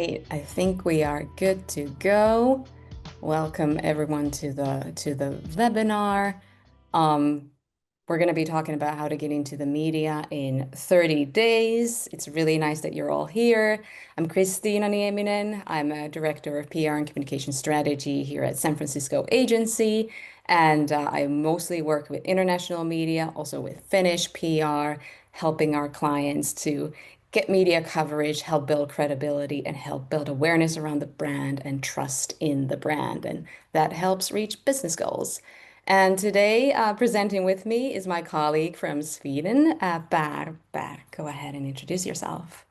right, I think we are good to go. Welcome everyone to the webinar. Um, we're going to be talking about how to get into the media in 30 days. It's really nice that you're all here. I'm Kristiina Nieminen. I'm a director of PR and communication strategy here at San Francisco agency, and I mostly work with international media, also with Finnish PR, helping our clients to get media coverage, help build credibility, and help build awareness around the brand and trust in the brand. And that helps reach business goals. And today, presenting with me is my colleague from Sweden, Per. Per, go ahead and introduce yourself.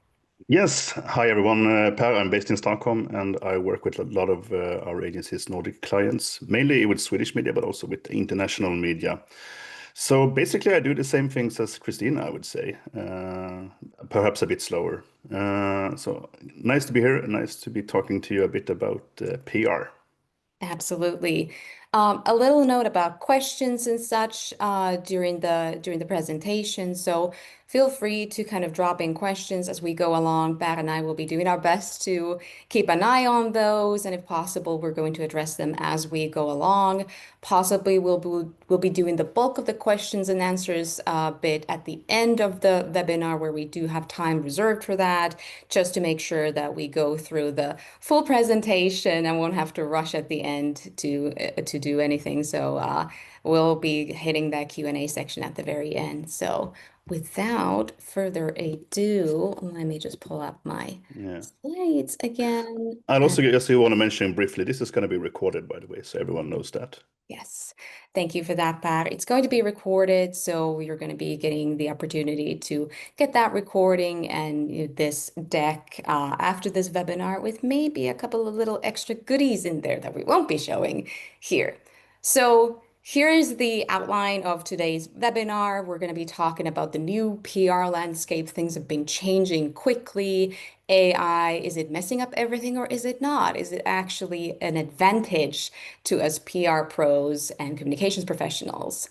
Yes. Hi, everyone. Per, I'm based in Stockholm, and I work with a lot of our agency's Nordic clients, mainly with Swedish media, but also with international media. So basically, I do the same things as Kristiina, I would say, perhaps a bit slower. So nice to be here. Nice to be talking to you a bit about PR. Absolutely. A little note about questions and such during the presentation. So feel free to kind of drop in questions as we go along. Pat and I will be doing our best to keep an eye on those, and if possible, we're going to address them as we go along. Possibly we'll be doing the bulk of the questions and answers bit at the end of the webinar, where we do have time reserved for that, just to make sure that we go through the full presentation and won't have to rush at the end to do anything. So we'll be hitting that Q&A section at the very end. So without further ado, let me just pull up my Yeah. slides again. I'd also just want to mention briefly, this is going to be recorded, by the way, so everyone knows that. Yes, thank you for that, Pat. It's going to be recorded, so you're going to be getting the opportunity to get that recording and this deck after this webinar with maybe a couple of little extra goodies in there that we won't be showing here. So here is the outline of today's webinar. We're going to be talking about the new PR landscape. Things have been changing quickly. AI, is it messing up everything or is it not? Is it actually an advantage to us PR pros and communications professionals?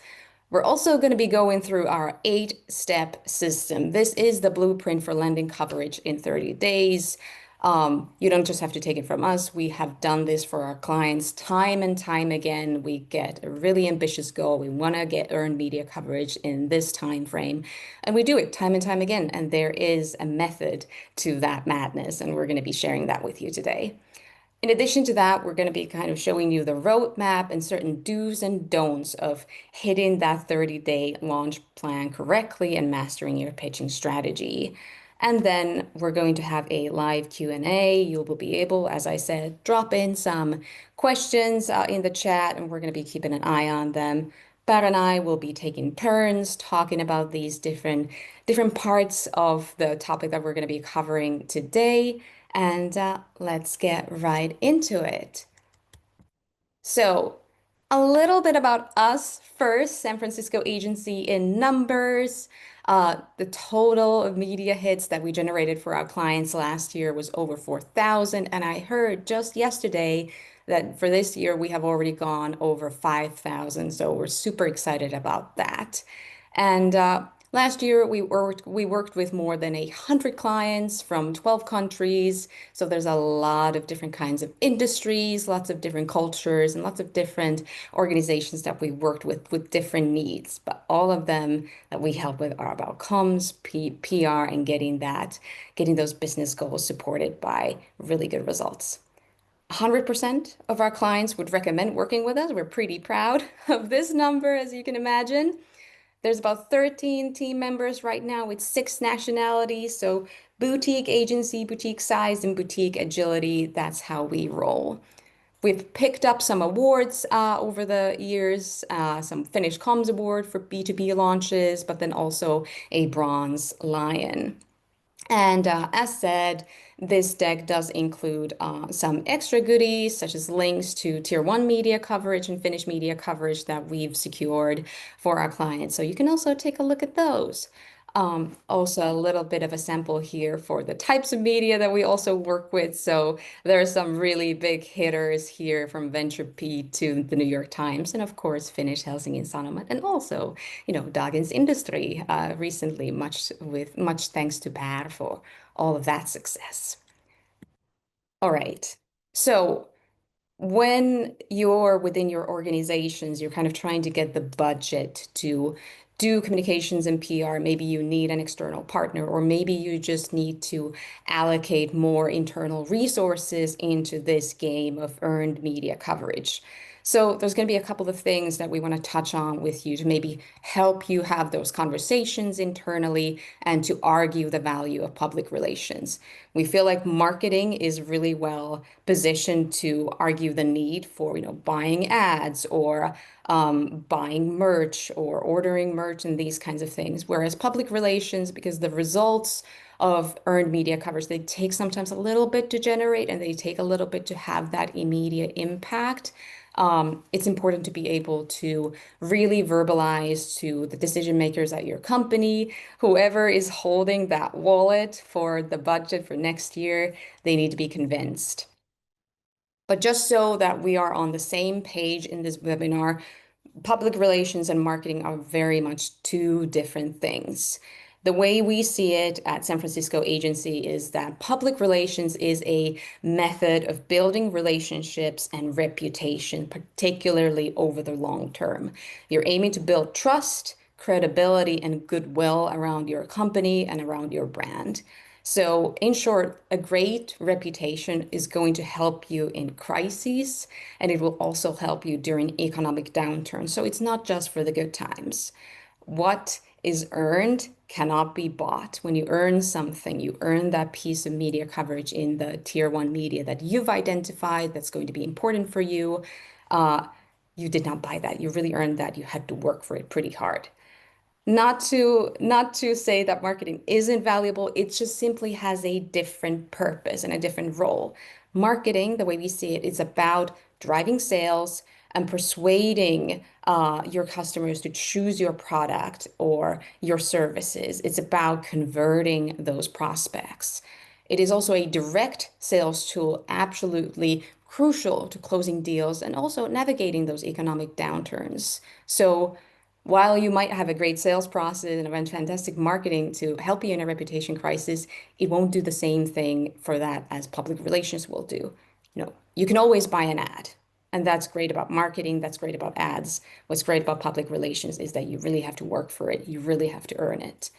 We're also going to be going through our 8-step system. This is the blueprint for landing coverage in 30 days. You don't just have to take it from us. We have done this for our clients time and time again. We get a really ambitious goal. We want to get earned media coverage in this time frame, and we do it time and time again. And there is a method to that madness, and we're going to be sharing that with you today. In addition to that, we're going to be kind of showing you the roadmap and certain do's and don'ts of hitting that 30-day launch plan correctly and mastering your pitching strategy. And then we're going to have a live Q&A. You will be able, as I said, drop in some questions in the chat, and we're going to be keeping an eye on them. Pat and I will be taking turns talking about these different parts of the topic that we're going to be covering today. And let's get right into it. So, a little bit about us first. San Francisco agency in numbers. The total of media hits that we generated for our clients last year was over 4,000. And I heard just yesterday that for this year, we have already gone over 5,000. So we're super excited about that. And last year, we worked with more than 100 clients from 12 countries. So there's a lot of different kinds of industries, lots of different cultures, and lots of different organizations that we worked with different needs. But all of them that we help with are about comms, PR, and getting those business goals supported by really good results. 100% of our clients would recommend working with us. We're pretty proud of this number, as you can imagine. There's about 13 team members right now with 6 nationalities. So boutique agency, boutique size, and boutique agility. That's how we roll. We've picked up some awards over the years, some Finnish Comms Award for B2B launches, but then also a Bronze Lion. And as said, this deck does include some extra goodies, such as links to Tier 1 media coverage and Finnish media coverage that we've secured for our clients. So you can also take a look at those. Also, a little bit of a sample here for the types of media that we also work with. So there are some really big hitters here, from Venture P to the New York Times, and of course, Finnish Helsingin Sanomat, and also, Dagens Industry recently, much thanks to Per for all of that success. All right. So when you're within your organizations, you're kind of trying to get the budget to do communications and PR. Maybe you need an external partner, or maybe you just need to allocate more internal resources into this game of earned media coverage. So there's going to be a couple of things that we want to touch on with you to maybe help you have those conversations internally and to argue the value of public relations. We feel like marketing is really well positioned to argue the need for, buying ads or buying merch or ordering merch and these kinds of things. Whereas public relations, because the results of earned media coverage, they take sometimes a little bit to generate and they take a little bit to have that immediate impact. It's important to be able to really verbalize to the decision makers at your company, whoever is holding that wallet for the budget for next year, they need to be convinced. But just so that we are on the same page in this webinar, public relations and marketing are very much two different things. The way we see it at San Francisco Agency is that public relations is a method of building relationships and reputation, particularly over the long term. You're aiming to build trust, credibility, and goodwill around your company and around your brand. So, in short, a great reputation is going to help you in crises and it will also help you during economic downturn. So, it's not just for the good times. What is earned cannot be bought. When you earn something, you earn that piece of media coverage in the tier one media that you've identified that's going to be important for you. Uh, you did not buy that. You really earned that. You had to work for it pretty hard. Not to say that marketing isn't valuable, it just simply has a different purpose and a different role. Marketing, the way we see it, is about driving sales and persuading your customers to choose your product or your services. It's about converting those prospects. It is also a direct sales tool, absolutely crucial to closing deals and also navigating those economic downturns. So while you might have a great sales process and a fantastic marketing to help you in a reputation crisis, it won't do the same thing for that as public relations will do. You can always buy an ad, and that's great about marketing, that's great about ads. What's great about public relations is that you really have to work for it, you really have to earn it.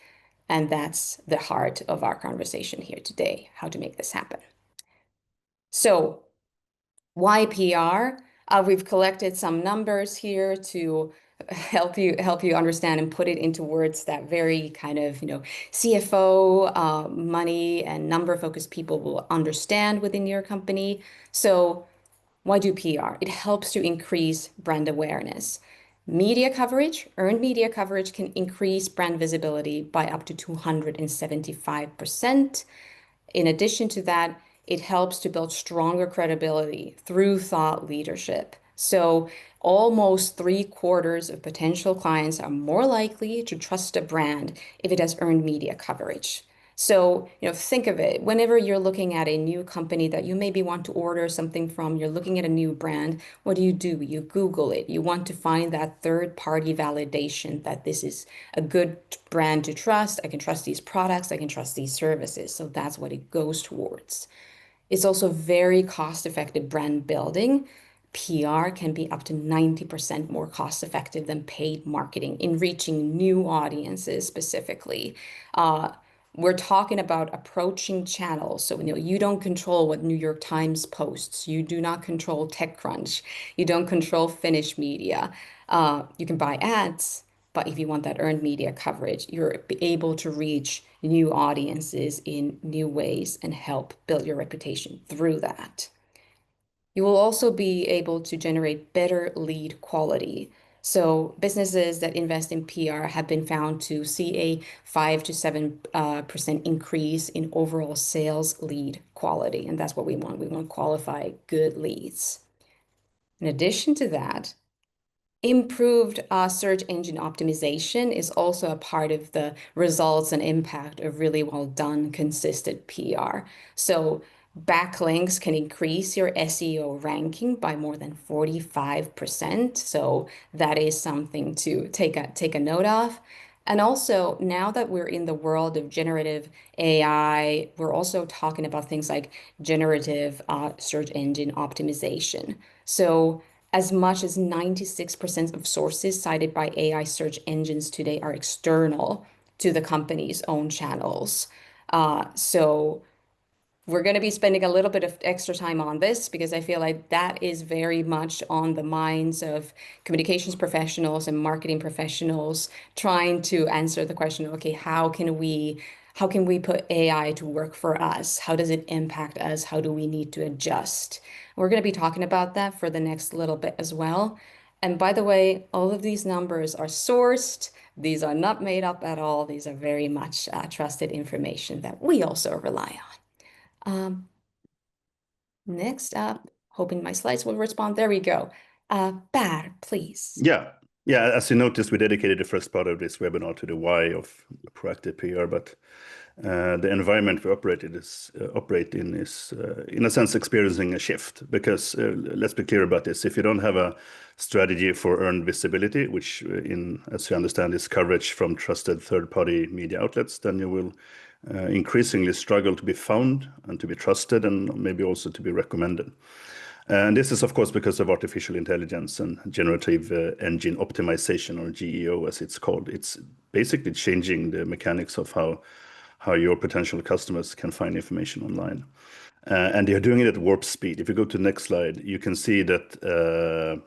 And that's the heart of our conversation here today, how to make this happen. So, why PR? We've collected some numbers here to help you understand and put it into words that very kind of, CFO, money and number focused people will understand within your company. So why do PR? It helps to increase brand awareness. Media coverage, earned media coverage can increase brand visibility by up to 275%. In addition to that, it helps to build stronger credibility through thought leadership. So, almost three-quarters of potential clients are more likely to trust a brand if it has earned media coverage. So, think of it. Whenever you're looking at a new company that you maybe want to order something from, you're looking at a new brand, what do? You Google it. You want to find that third-party validation that this is a good brand to trust. I can trust these products. I can trust these services. So that's what it goes towards. It's also very cost-effective brand building. PR can be up to 90% more cost-effective than paid marketing in reaching new audiences specifically. Uh, we're talking about approaching channels. So, you don't control what New York Times posts. You do not control TechCrunch. You don't control Finnish media. You can buy ads, but if you want that earned media coverage, you're able to reach new audiences in new ways and help build your reputation through that. You will also be able to generate better lead quality. So businesses that invest in PR have been found to see a 5 to 7% increase in overall sales lead quality. And that's what we want. We want qualified good leads. In addition to that, improved search engine optimization is also a part of the results and impact of really well done, consistent PR. So backlinks can increase your SEO ranking by more than 45%. So that is something to take a note of. And also, now that we're in the world of generative AI, we're also talking about things like generative search engine optimization. So, as much as 96% of sources cited by AI search engines today are external to the company's own channels. So, we're going to be spending a little bit of extra time on this because I feel like that is very much on the minds of communications professionals and marketing professionals trying to answer the question, okay, how can we put AI to work for us? How does it impact us? How do we need to adjust? We're going to be talking about that for the next little bit as well. And by the way, all of these numbers are sourced. These are not made up at all. These are very much trusted information that we also rely on. Um, Next up, hoping my slides will respond. There we go. Per, please. Yeah. Yeah, as you noticed, we dedicated the first part of this webinar to the why of proactive PR, but the environment we operate in is, in a sense, experiencing a shift. Because let's be clear about this: if you don't have a strategy for earned visibility, which, as you understand, is coverage from trusted third-party media outlets, then you will increasingly struggle to be found and to be trusted, and maybe also to be recommended. And this is, of course, because of artificial intelligence and generative engine optimization, or GEO, as it's called. It's basically changing the mechanics of how your potential customers can find information online. And they're doing it at warp speed. If you go to the next slide, you can see that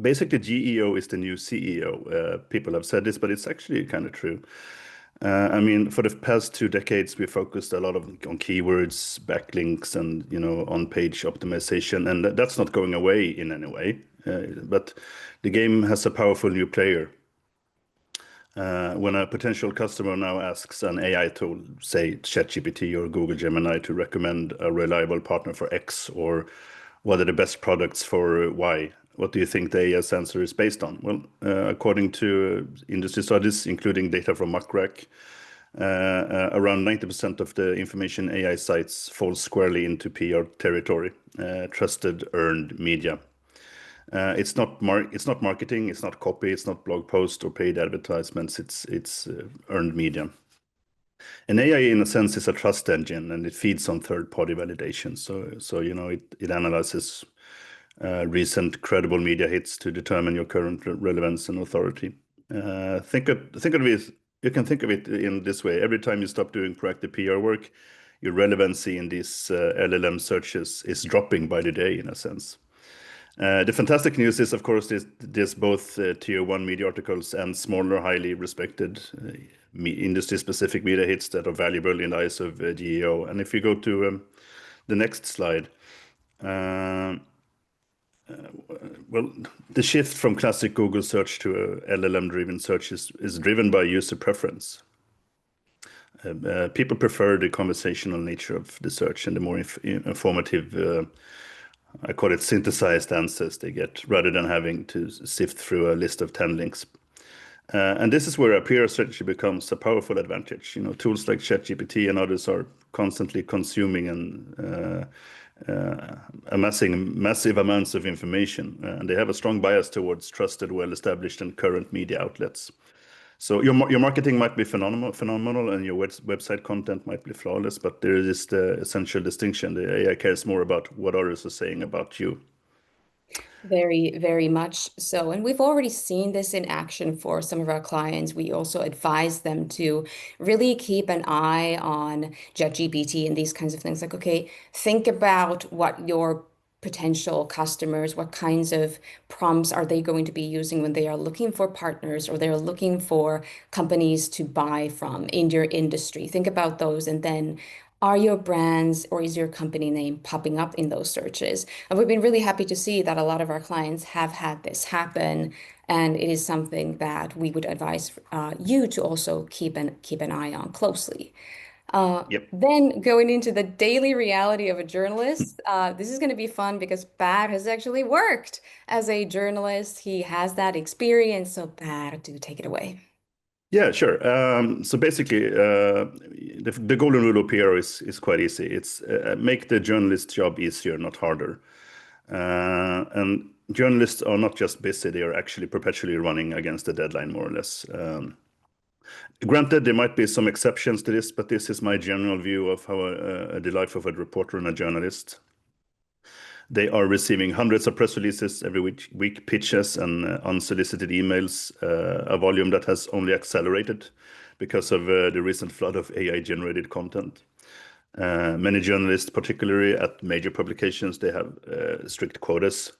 basically GEO is the new CEO. People have said this, but it's actually kind of true. I mean, for the past 2 decades, we focused a lot on keywords, backlinks, and on-page optimization, and that's not going away in any way. But the game has a powerful new player. When a potential customer now asks an AI tool, say ChatGPT or Google Gemini, to recommend a reliable partner for X, or what are the best products for Y, what do you think the AI's answer is based on? Well, according to industry studies, including data from Muckrack, around 90% of the information AI sites fall squarely into PR territory, trusted earned media. It's not marketing, it's not copy, it's not blog post or paid advertisements. It's earned media. And AI, in a sense, is a trust engine, and it feeds on third-party validation. So it analyzes recent credible media hits to determine your current relevance and authority. Think of it. You can think of it in this way: every time you stop doing proactive PR work, your relevancy in these LLM searches is dropping by the day, in a sense. The fantastic news is, of course, there's both tier one media articles and smaller, highly respected industry-specific media hits that are valuable in the eyes of GEO. And if you go to the next slide, well, the shift from classic Google search to LLM-driven search is driven by user preference. People prefer the conversational nature of the search and the more informative, I call it synthesized answers they get, rather than having to sift through a list of 10 links. And this is where a PR strategy becomes a powerful advantage. Tools like ChatGPT and others are constantly consuming and amassing massive amounts of information, and they have a strong bias towards trusted, well-established, and current media outlets. So your marketing might be phenomenal, and your website content might be flawless, but there is the essential distinction: the AI cares more about what others are saying about you. Very, very much so. And we've already seen this in action for some of our clients. We also advise them to really keep an eye on ChatGPT and these kinds of things. Like, okay, think about what your potential customers, what kinds of prompts are they going to be using when they are looking for partners or they're looking for companies to buy from in your industry. Think about those, and then are your brands or is your company name popping up in those searches? And we've been really happy to see that a lot of our clients have had this happen, and it is something that we would advise you to also keep an eye on closely. Yep. Then going into the daily reality of a journalist, this is going to be fun because Per has actually worked as a journalist. He has that experience. So Per, do take it away. Yeah, sure. So basically, the golden rule of PR is quite easy. It's make the journalist's job easier, not harder. And journalists are not just busy; they are actually perpetually running against the deadline, more or less. Granted, there might be some exceptions to this, but this is my general view of how the life of a reporter and a journalist. They are receiving hundreds of press releases every week, pitches and unsolicited emails, a volume that has only accelerated because of the recent flood of AI-generated content. Many journalists, particularly at major publications, they have strict quotas.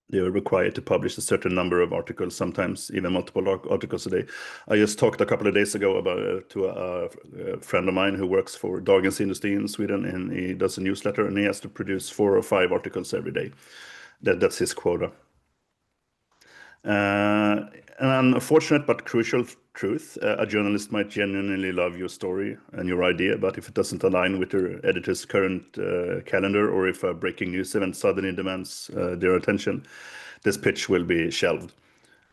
They are required to publish a certain number of articles, sometimes even multiple articles a day. I just talked a couple of days ago about to a friend of mine who works for Dagens Industri in Sweden, and he does a newsletter, and he has to produce 4 or 5 articles every day. That's his quota. An unfortunate but crucial truth, a journalist might genuinely love your story and your idea, but if it doesn't align with their editor's current calendar, or if a breaking news event suddenly demands their attention, this pitch will be shelved.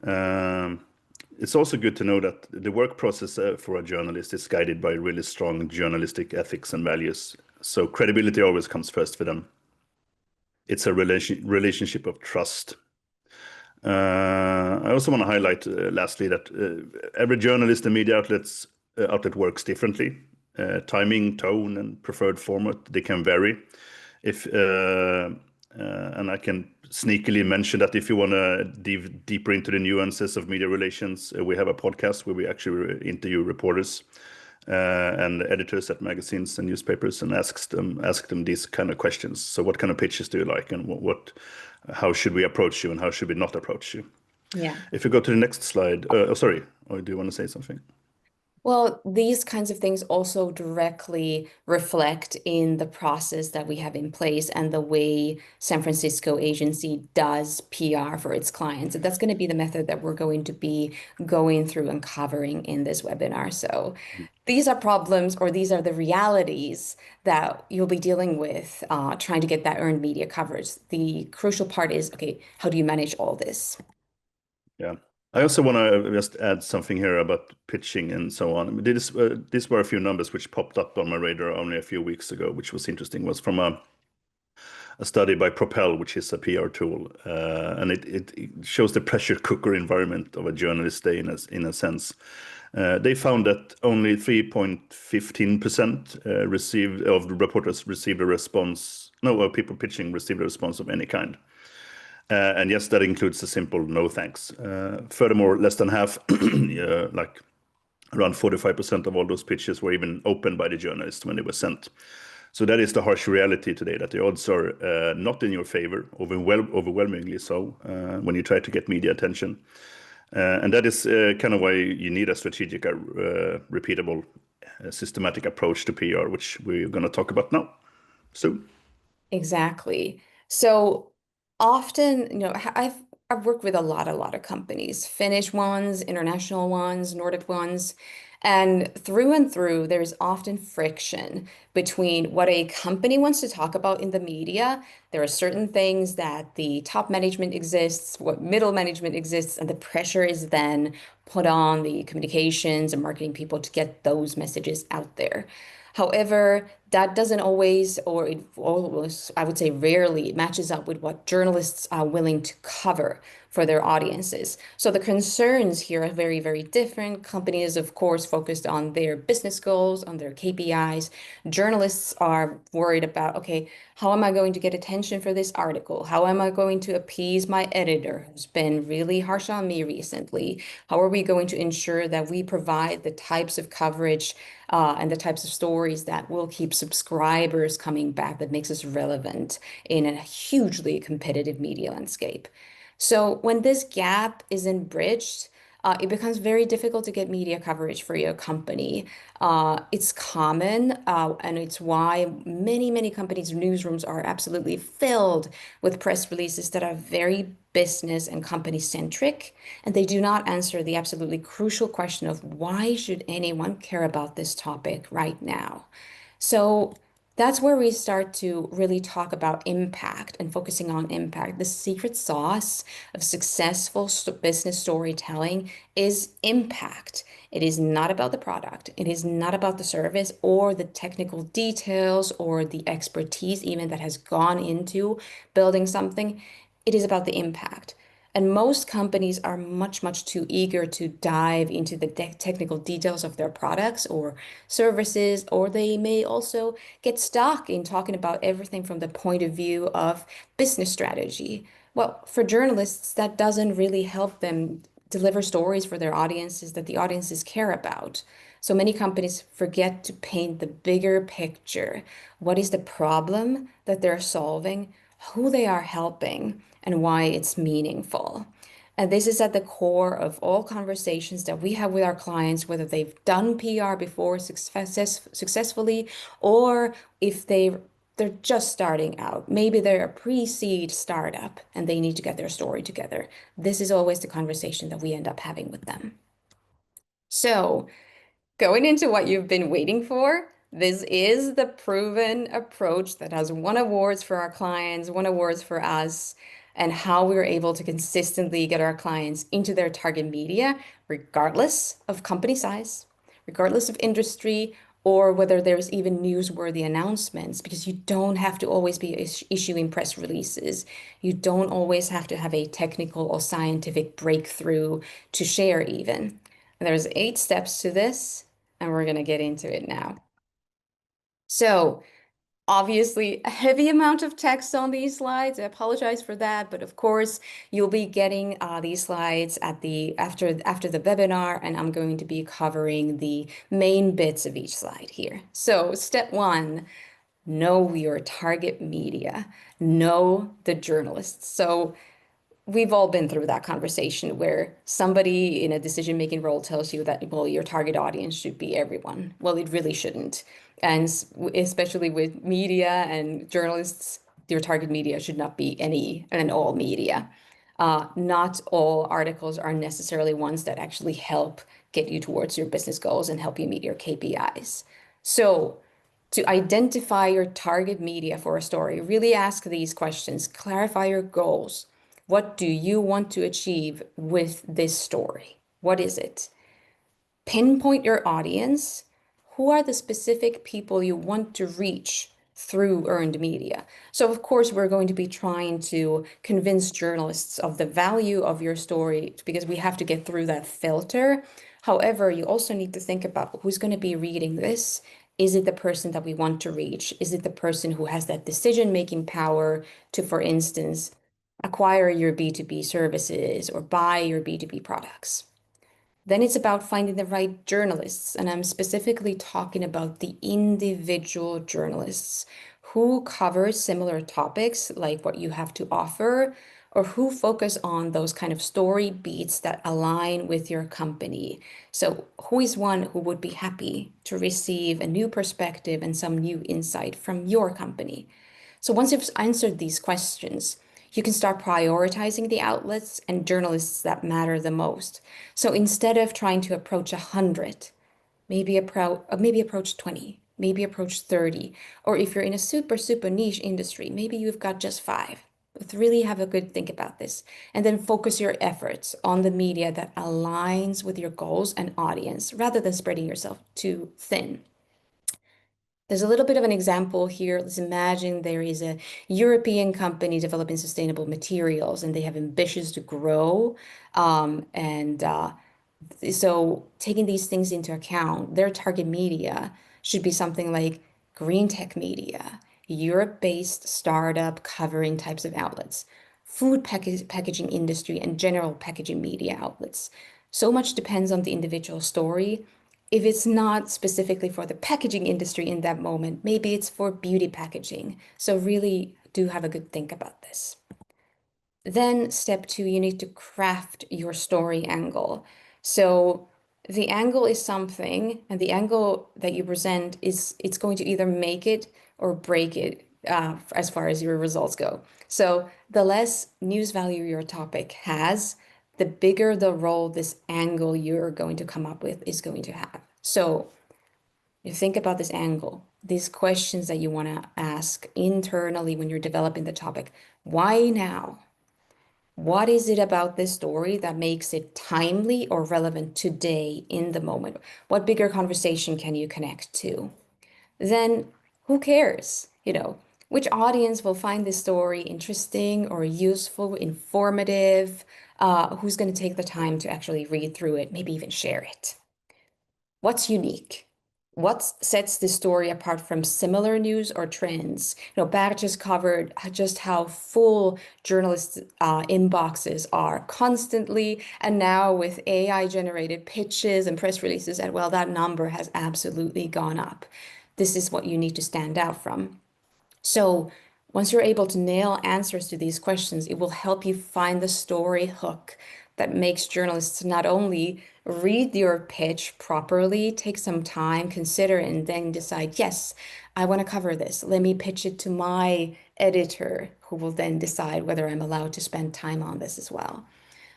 It's also good to know that the work process for a journalist is guided by really strong journalistic ethics and values. So credibility always comes first for them. It's a relationship of trust. I also want to highlight, lastly, that every journalist and media outlet works differently. Timing, tone, and preferred format, they can vary. And I can sneakily mention that if you want to dive deeper into the nuances of media relations, we have a podcast where we actually interview reporters and editors at magazines and newspapers and ask them these kind of questions. So what kind of pitches do you like, and how should we approach you, and how should we not approach you? Yeah. If you go to the next slide, sorry, or do you want to say something? Well, these kinds of things also directly reflect in the process that we have in place and the way San Francisco agency does PR for its clients. And that's going to be the method that we're going to be going through and covering in this webinar. So these are problems, or these are the realities that you'll be dealing with trying to get that earned media coverage. The crucial part is, okay, how do you manage all this? Yeah. I also want to just add something here about pitching and so on. These were a few numbers which popped up on my radar only a few weeks ago, which was interesting. Was from a study by Propel, which is a PR tool, and it shows the pressure cooker environment of a journalist day in a sense. They found that only 3.15% received of the reporters received a response. No, people pitching received a response of any kind. And yes, that includes a simple no thanks. Furthermore, less than half, like around 45% of all those pitches were even opened by the journalist when they were sent. So that is the harsh reality today, that the odds are not in your favor, overwhelmingly so, when you try to get media attention. And that is kind of why you need a strategic, repeatable, systematic approach to PR, which we're going to talk about now. So, Exactly. So often, I've worked with a lot of companies, Finnish ones, international ones, Nordic ones, and through, there's often friction between what a company wants to talk about in the media. There are certain things that the top management exists, what middle management exists, and the pressure is then put on the communications and marketing people to get those messages out there. However, that doesn't always, or it almost, I would say rarely, matches up with what journalists are willing to cover for their audiences. So the concerns here are very different. Companies, of course, focused on their business goals, on their KPIs. Journalists are worried about, okay, how am I going to get attention for this article? How am I going to appease my editor who's been really harsh on me recently? How are we going to ensure that we provide the types of coverage and the types of stories that will keep subscribers coming back, that makes us relevant in a hugely competitive media landscape? So when this gap isn't bridged, it becomes very difficult to get media coverage for your company. It's common, and it's why many companies' newsrooms are absolutely filled with press releases that are very business and company centric, and they do not answer the absolutely crucial question of why should anyone care about this topic right now? So that's where we start to really talk about impact and focusing on impact. The secret sauce of successful business storytelling is impact. It is not about the product. It is not about the service or the technical details or the expertise even that has gone into building something. It is about the impact. And most companies are much, much too eager to dive into the technical details of their products or services, or they may also get stuck in talking about everything from the point of view of business strategy. Well, for journalists, that doesn't really help them deliver stories for their audiences that the audiences care about. So many companies forget to paint the bigger picture. What is the problem that they're solving, who they are helping, and why it's meaningful. And this is at the core of all conversations that we have with our clients, whether they've done PR before successfully, or if they're just starting out. Maybe they're a pre-seed startup and they need to get their story together. This is always the conversation that we end up having with them. So, going into what you've been waiting for, this is the proven approach that has won awards for our clients, won awards for us, and how we are able to consistently get our clients into their target media, regardless of company size, regardless of industry, or whether there's even newsworthy announcements, because you don't have to always be issuing press releases. You don't always have to have a technical or scientific breakthrough to share, even. There's 8 steps to this, and we're going to get into it now. So, obviously, a heavy amount of text on these slides. I apologize for that, but of course, you'll be getting these slides at the after the webinar, and I'm going to be covering the main bits of each slide here. So, step 1, know your target media, know the journalists. So, we've all been through that conversation where somebody in a decision-making role tells you that, well, your target audience should be everyone. Well, it really shouldn't. And especially with media and journalists, your target media should not be any and all media. Not all articles are necessarily ones that actually help get you towards your business goals and help you meet your KPIs. So, to identify your target media for a story, really ask these questions, clarify your goals. What do you want to achieve with this story? What is it? Pinpoint your audience. Who are the specific people you want to reach through earned media? So, of course, we're going to be trying to convince journalists of the value of your story because we have to get through that filter. However, you also need to think about who's going to be reading this. Is it the person that we want to reach? Is it the person who has that decision-making power to, for instance, acquire your B2B services or buy your B2B products? Then it's about finding the right journalists. And I'm specifically talking about the individual journalists who cover similar topics like what you have to offer, or who focus on those kind of story beats that align with your company. So, who is one who would be happy to receive a new perspective and some new insight from your company? So once you've answered these questions, you can start prioritizing the outlets and journalists that matter the most. So instead of trying to approach 100, maybe approach 20, maybe approach 30. Or if you're in a super, super niche industry, maybe you've got just 5. But really have a good think about this. And then focus your efforts on the media that aligns with your goals and audience rather than spreading yourself too thin. There's a little bit of an example here. Let's imagine there is a European company developing sustainable materials and they have ambitions to grow. So taking these things into account, their target media should be something like green tech media, Europe-based startup covering types of outlets, packaging industry, and general packaging media outlets. So much depends on the individual story. If it's not specifically for the packaging industry in that moment, maybe it's for beauty packaging. So really do have a good think about this. Then step 2, you need to craft your story angle. So the angle is something, and the angle that you present is it's going to either make it or break it as far as your results go. So the less news value your topic has, the bigger the role this angle you're going to come up with is going to have. So you think about this angle, these questions that you want to ask internally when you're developing the topic. Why now? What is it about this story that makes it timely or relevant today in the moment? What bigger conversation can you connect to? Then who cares? Which audience will find this story interesting or useful, informative? Who's going to take the time to actually read through it, maybe even share it? What's unique? What sets this story apart from similar news or trends? Per just covered just how full journalists' inboxes are constantly, and now with AI generated pitches and press releases, and well, that number has absolutely gone up. This is what you need to stand out from. So once you're able to nail answers to these questions, it will help you find the story hook that makes journalists not only read your pitch properly, take some time, consider it, and then decide, yes, I want to cover this. Let me pitch it to my editor, who will then decide whether I'm allowed to spend time on this as well.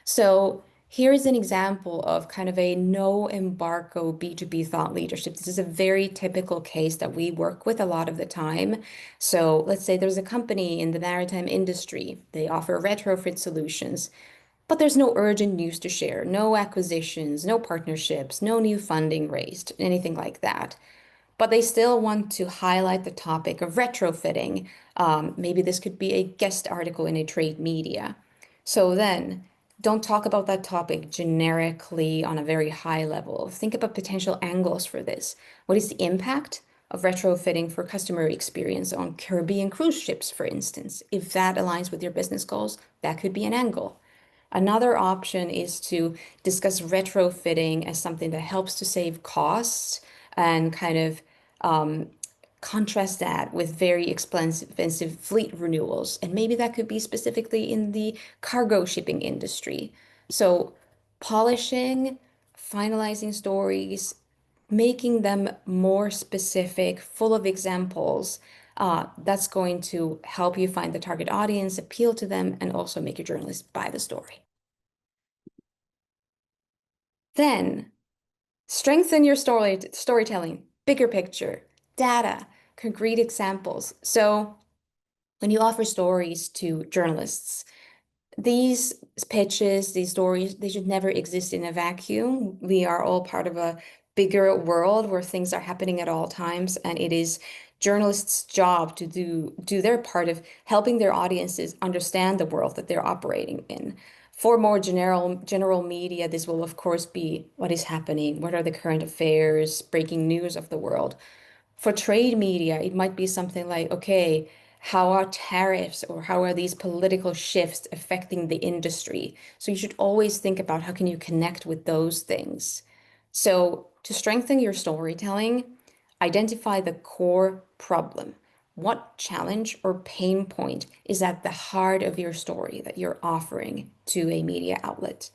So here's an example of kind of a no embargo B2B thought leadership. This is a very typical case that we work with a lot of the time. So let's say there's a company in the maritime industry. They offer retrofit solutions, but there's no urgent news to share, no acquisitions, no partnerships, no new funding raised, anything like that. But they still want to highlight the topic of retrofitting. Maybe this could be a guest article in a trade media. So then, don't talk about that topic generically on a very high level. Think about potential angles for this. What is the impact of retrofitting for customer experience on Caribbean cruise ships, for instance? If that aligns with your business goals, that could be an angle. Another option is to discuss retrofitting as something that helps to save costs and kind of contrast that with very expensive fleet renewals. And maybe that could be specifically in the cargo shipping industry. So, polishing, finalizing stories, making them more specific, full of examples, that's going to help you find the target audience, appeal to them, and also make your journalists buy the story. Then strengthen your storytelling, bigger picture, data, concrete examples. So when you offer stories to journalists, these pitches, these stories, they should never exist in a vacuum. We are all part of a bigger world where things are happening at all times, and it is journalists' job to do their part of helping their audiences understand the world that they're operating in. For more general media, this will of course be what is happening, what are the current affairs, breaking news of the world. For trade media, it might be something like, okay, how are tariffs or how are these political shifts affecting the industry? So you should always think about how can you connect with those things. So to strengthen your storytelling, identify the core problem. What challenge or pain point is at the heart of your story that you're offering to a media outlet?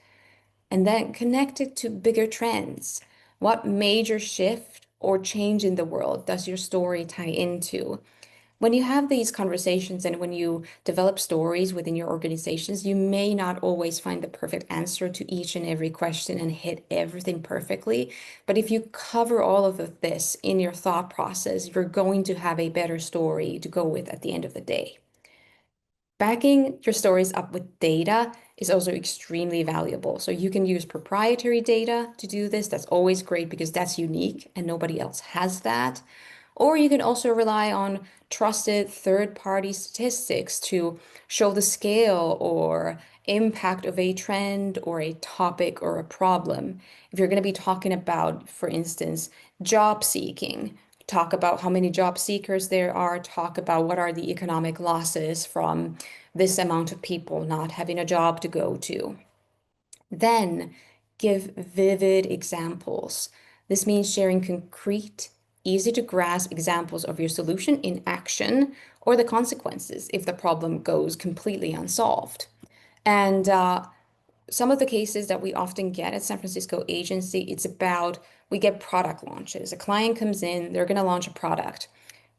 And then connect it to bigger trends. What major shift or change in the world does your story tie into? When you have these conversations and when you develop stories within your organizations, you may not always find the perfect answer to each and every question and hit everything perfectly. But if you cover all of this in your thought process, you're going to have a better story to go with at the end of the day. Backing your stories up with data is also extremely valuable. So you can use proprietary data to do this. That's always great because that's unique and nobody else has that. Or you can also rely on trusted third-party statistics to show the scale or impact of a trend or a topic or a problem. If you're going to be talking about, for instance, job seeking, talk about how many job seekers there are, talk about what are the economic losses from this amount of people not having a job to go to. Then give vivid examples. This means sharing concrete, easy to grasp examples of your solution in action or the consequences if the problem goes completely unsolved. And some of the cases that we often get at San Francisco agency, it's about we get product launches. A client comes in, they're going to launch a product.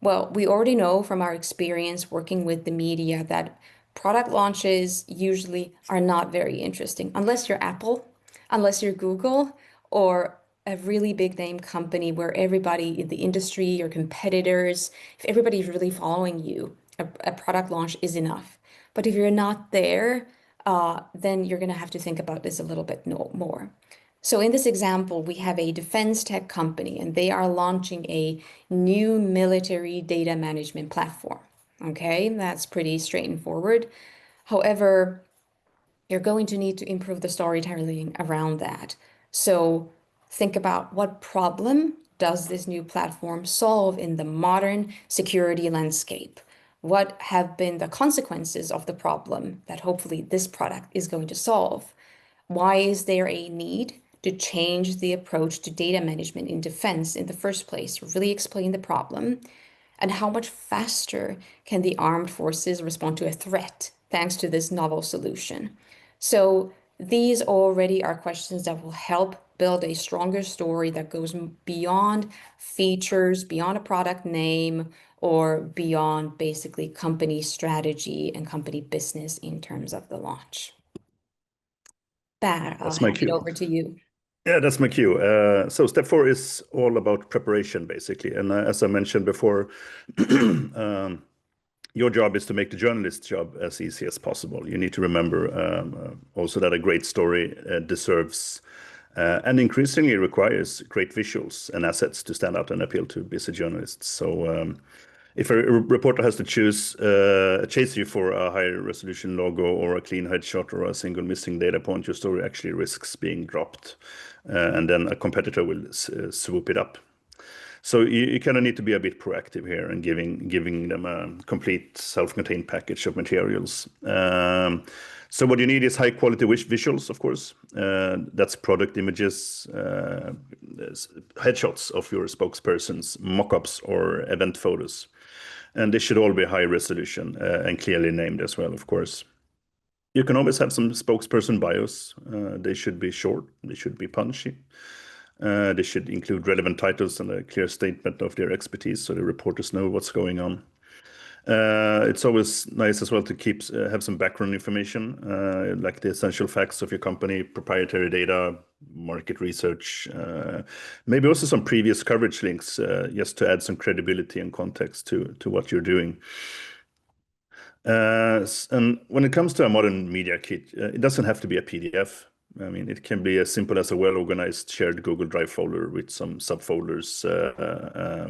Well, we already know from our experience working with the media that product launches usually are not very interesting unless you're Apple, unless you're Google, or a really big name company where everybody in the industry, your competitors, if everybody's really following you, a product launch is enough. But if you're not there, then you're going to have to think about this a little bit more. So in this example, we have a defense tech company and they are launching a new military data management platform. Okay, that's pretty straightforward. However, you're going to need to improve the storytelling around that. So think about what problem does this new platform solve in the modern security landscape? What have been the consequences of the problem that hopefully this product is going to solve? Why is there a need to change the approach to data management in defense in the first place? Really explain the problem. And how much faster can the armed forces respond to a threat thanks to this novel solution? So these already are questions that will help build a stronger story that goes beyond features, beyond a product name, or beyond basically company strategy and company business in terms of the launch. Per, I'll That's my hand it cue. over to you. Yeah, that's my cue. So step four is all about preparation, basically. And as I mentioned before, um, your job is to make the journalist's job as easy as possible. You need to remember also that a great story deserves and increasingly requires great visuals and assets to stand out and appeal to busy journalists. So if a reporter has to chase you for a high resolution logo or a clean headshot or a single missing data point, your story actually risks being dropped, and then a competitor will swoop it up. So you kind of need to be a bit proactive here and giving them a complete self-contained package of materials. So what you need is high quality visuals, of course. That's product images, headshots of your spokespersons, mock-ups, or event photos. And they should all be high resolution and clearly named as well, of course. You can always have some spokesperson bios. They should be short, they should be punchy. They should include relevant titles and a clear statement of their expertise so the reporters know what's going on. It's always nice as well to have some background information, like the essential facts of your company, proprietary data, market research, maybe also some previous coverage links, just to add some credibility and context to what you're doing. And when it comes to a modern media kit, it doesn't have to be a PDF. I mean, it can be as simple as a well-organized shared Google Drive folder with some subfolders,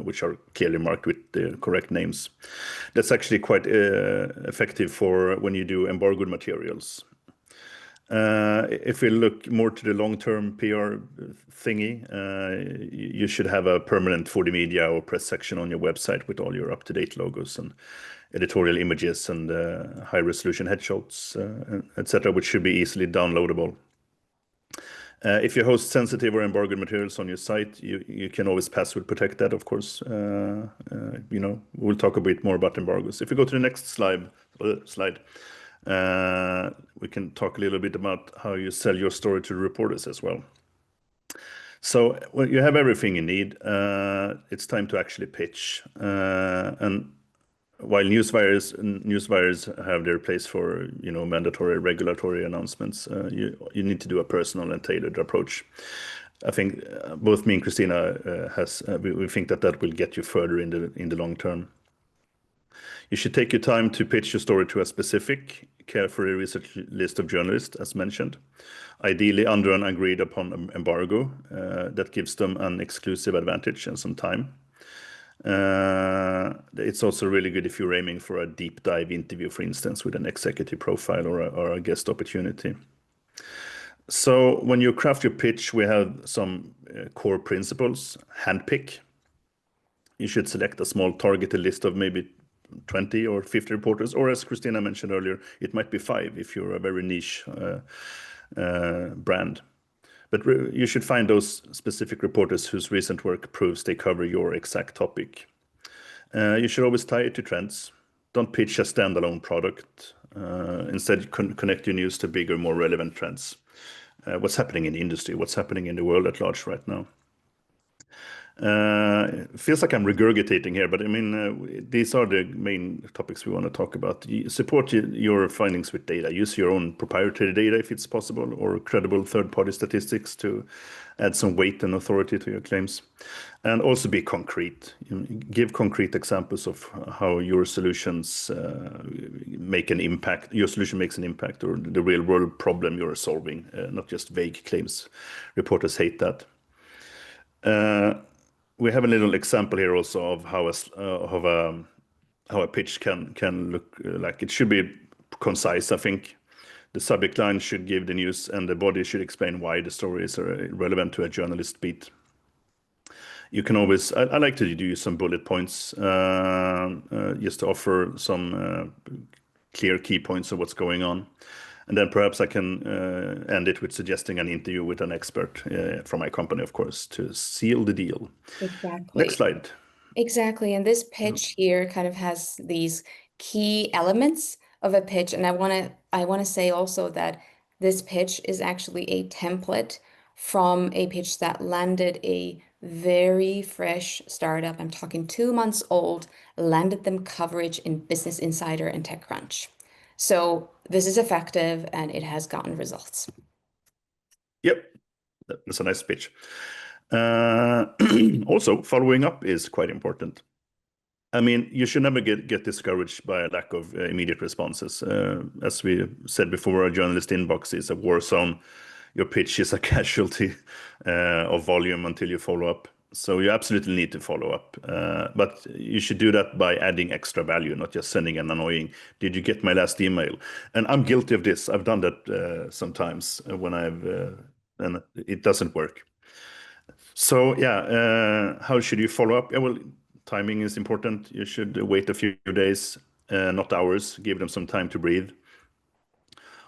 which are clearly marked with the correct names. That's actually quite effective for when you do embargoed materials. If we look more to the long-term PR thingy, you should have a permanent 4D media or press section on your website with all your up-to-date logos and editorial images and high-resolution headshots, etc., which should be easily downloadable. If you host sensitive or embargoed materials on your site, you can always password protect that, of course. We'll talk a bit more about embargoes. If we go to the next slide, we can talk a little bit about how you sell your story to reporters as well. So when you have everything you need, it's time to actually pitch. And while newswires have their place for mandatory regulatory announcements, you need to do a personal and tailored approach. I think both me and Kristiina we think that will get you further in the long term. You should take your time to pitch your story to a specific, carefully researched list of journalists, as mentioned, ideally under an agreed upon embargo that gives them an exclusive advantage and some time. It's also really good if you're aiming for a deep dive interview, for instance, with an executive profile or a guest opportunity. So when you craft your pitch, we have some core principles. Handpick. You should select a small targeted list of maybe 20 or 50 reporters, or as Kristiina mentioned earlier, it might be 5 if you're a very niche brand. But you should find those specific reporters whose recent work proves they cover your exact topic. You should always tie it to trends. Don't pitch a standalone product. Instead, connect your news to bigger, more relevant trends. What's happening in the industry? What's happening in the world at large right now? It feels like I'm regurgitating here, but I mean, these are the main topics we want to talk about. Support your findings with data. Use your own proprietary data if it's possible, or credible third-party statistics to add some weight and authority to your claims. And also be concrete. Give concrete examples of how your solutions make an impact. Your solution makes an impact, or the real-world problem you're solving, not just vague claims. Reporters hate that. We have a little example here also of how how a pitch can look like. It should be concise, I think. The subject line should give the news, and the body should explain why the story is relevant to a journalist beat. You can always, I like to do some bullet points just to offer some clear key points of what's going on. And then perhaps I can end it with suggesting an interview with an expert from my company, of course, to seal the deal. Next Exactly. slide. Exactly. And this pitch here kind of has these key elements of a pitch. And I want to say also that this pitch is actually a template from a pitch that landed a very fresh startup. I'm talking 2 months old, landed them coverage in Business Insider and TechCrunch. So this is effective and it has gotten results. Yep, that's a nice pitch. Also, following up is quite important. I mean, you should never get discouraged by a lack of immediate responses. As we said before, a journalist inbox is a war zone. Your pitch is a casualty of volume until you follow up. So you absolutely need to follow up. But you should do that by adding extra value, not just sending an annoying, did you get my last email? And I'm guilty of this. I've done that sometimes when and it doesn't work. So yeah, how should you follow up? Yeah, well, timing is important. You should wait a few days, not hours. Give them some time to breathe.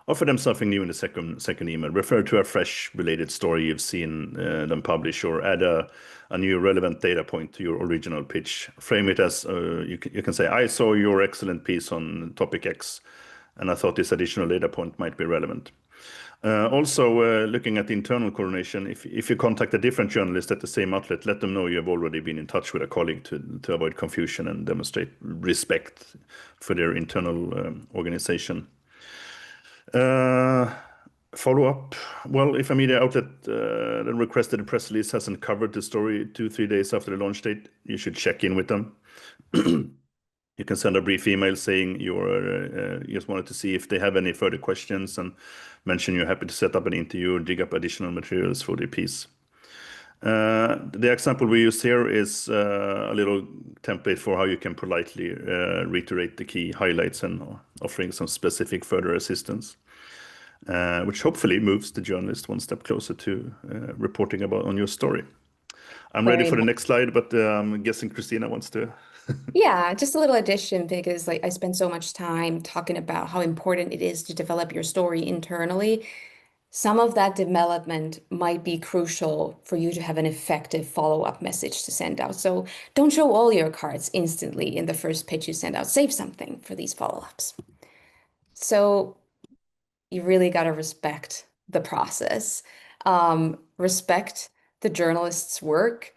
Offer them something new in the second email. Refer to a fresh related story you've seen them publish, or add a new relevant data point to your original pitch. Frame it as you can say, I saw your excellent piece on topic X, and I thought this additional data point might be relevant. Also, looking at the internal coordination, if you contact a different journalist at the same outlet, let them know you have already been in touch with a colleague to avoid confusion and demonstrate respect for their internal organization. Follow up. Well, if a media outlet that requested a press release hasn't covered the story 2-3 days after the launch date, you should check in with them. You can send a brief email saying you just wanted to see if they have any further questions, and mention you're happy to set up an interview or dig up additional materials for the piece. The example we use here is a little template for how you can politely reiterate the key highlights and offering some specific further assistance, which hopefully moves the journalist one step closer to reporting on your story. I'm ready Very for the much. next slide, but I'm guessing Kristiina wants to. Yeah, just a little addition because like I spend so much time talking about how important it is to develop your story internally. Some of that development might be crucial for you to have an effective follow-up message to send out. So don't show all your cards instantly in the first pitch you send out. Save something for these follow-ups. So you really got to respect the process, respect the journalist's work.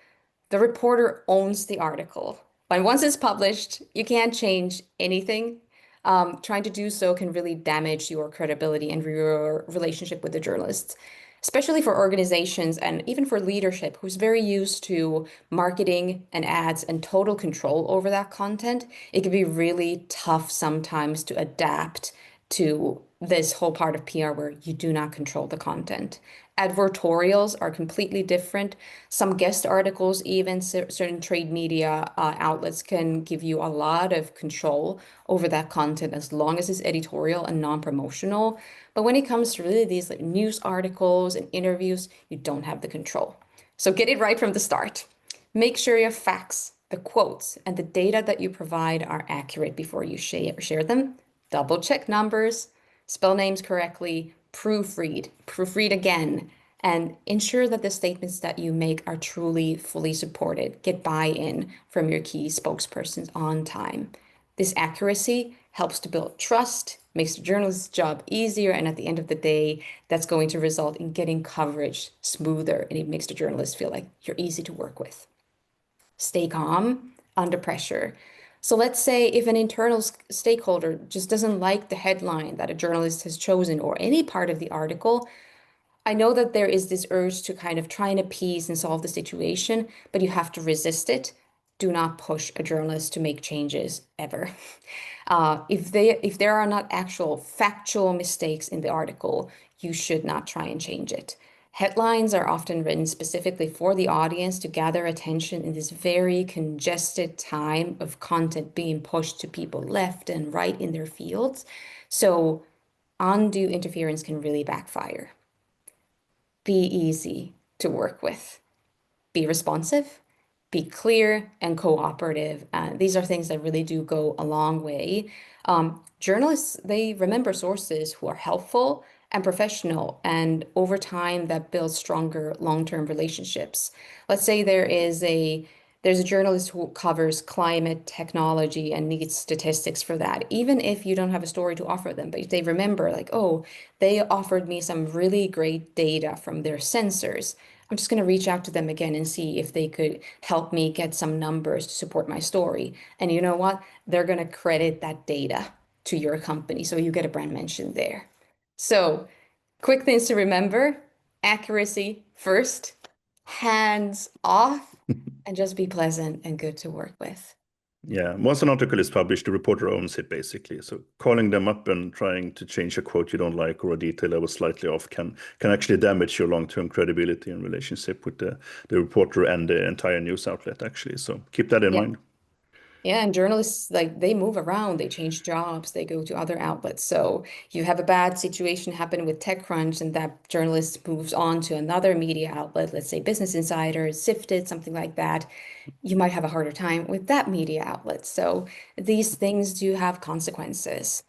The reporter owns the article. And once it's published, you can't change anything. Trying to do so can really damage your credibility and your relationship with the journalists, especially for organizations and even for leadership who's very used to marketing and ads and total control over that content. It can be really tough sometimes to adapt to this whole part of PR where you do not control the content. Advertorials are completely different. Some guest articles, even certain trade media outlets can give you a lot of control over that content as long as it's editorial and non-promotional. But when it comes to really these like news articles and interviews, you don't have the control. So get it right from the start. Make sure your facts, the quotes, and the data that you provide are accurate before you share them. Double check numbers, spell names correctly, proofread again, and ensure that the statements that you make are truly fully supported. Get buy-in from your key spokespersons on time. This accuracy helps to build trust, makes the journalist's job easier, and at the end of the day, that's going to result in getting coverage smoother, and it makes the journalist feel like you're easy to work with. Stay calm under pressure. So let's say if an internal stakeholder just doesn't like the headline that a journalist has chosen or any part of the article, I know that there is this urge to kind of try and appease and solve the situation, but you have to resist it. Do not push a journalist to make changes ever. If there are not actual factual mistakes in the article, you should not try and change it. Headlines are often written specifically for the audience to gather attention in this very congested time of content being pushed to people left and right in their fields. So undue interference can really backfire. Be easy to work with. Be responsive, be clear and cooperative. These are things that really do go a long way. Journalists, they remember sources who are helpful and professional, and over time that builds stronger long-term relationships. Let's say there's a journalist who covers climate technology and needs statistics for that. Even if you don't have a story to offer them, but they remember like, oh, they offered me some really great data from their sensors. I'm just going to reach out to them again and see if they could help me get some numbers to support my story. And you know what? They're going to credit that data to your company. So you get a brand mention there. So, quick things to remember: accuracy first, hands off, and just be pleasant and good to work with. Yeah, once an article is published, the reporter owns it basically. So calling them up and trying to change a quote you don't like or a detail that was slightly off can actually damage your long-term credibility and relationship with the reporter and the entire news outlet, actually. So keep that in Yeah. mind. Yeah, and journalists like they move around, they change jobs, they go to other outlets. So you have a bad situation happen with TechCrunch, and that journalist moves on to another media outlet, let's say Business Insider, Sifted, something like that. You might have a harder time with that media outlet. So these things do have consequences.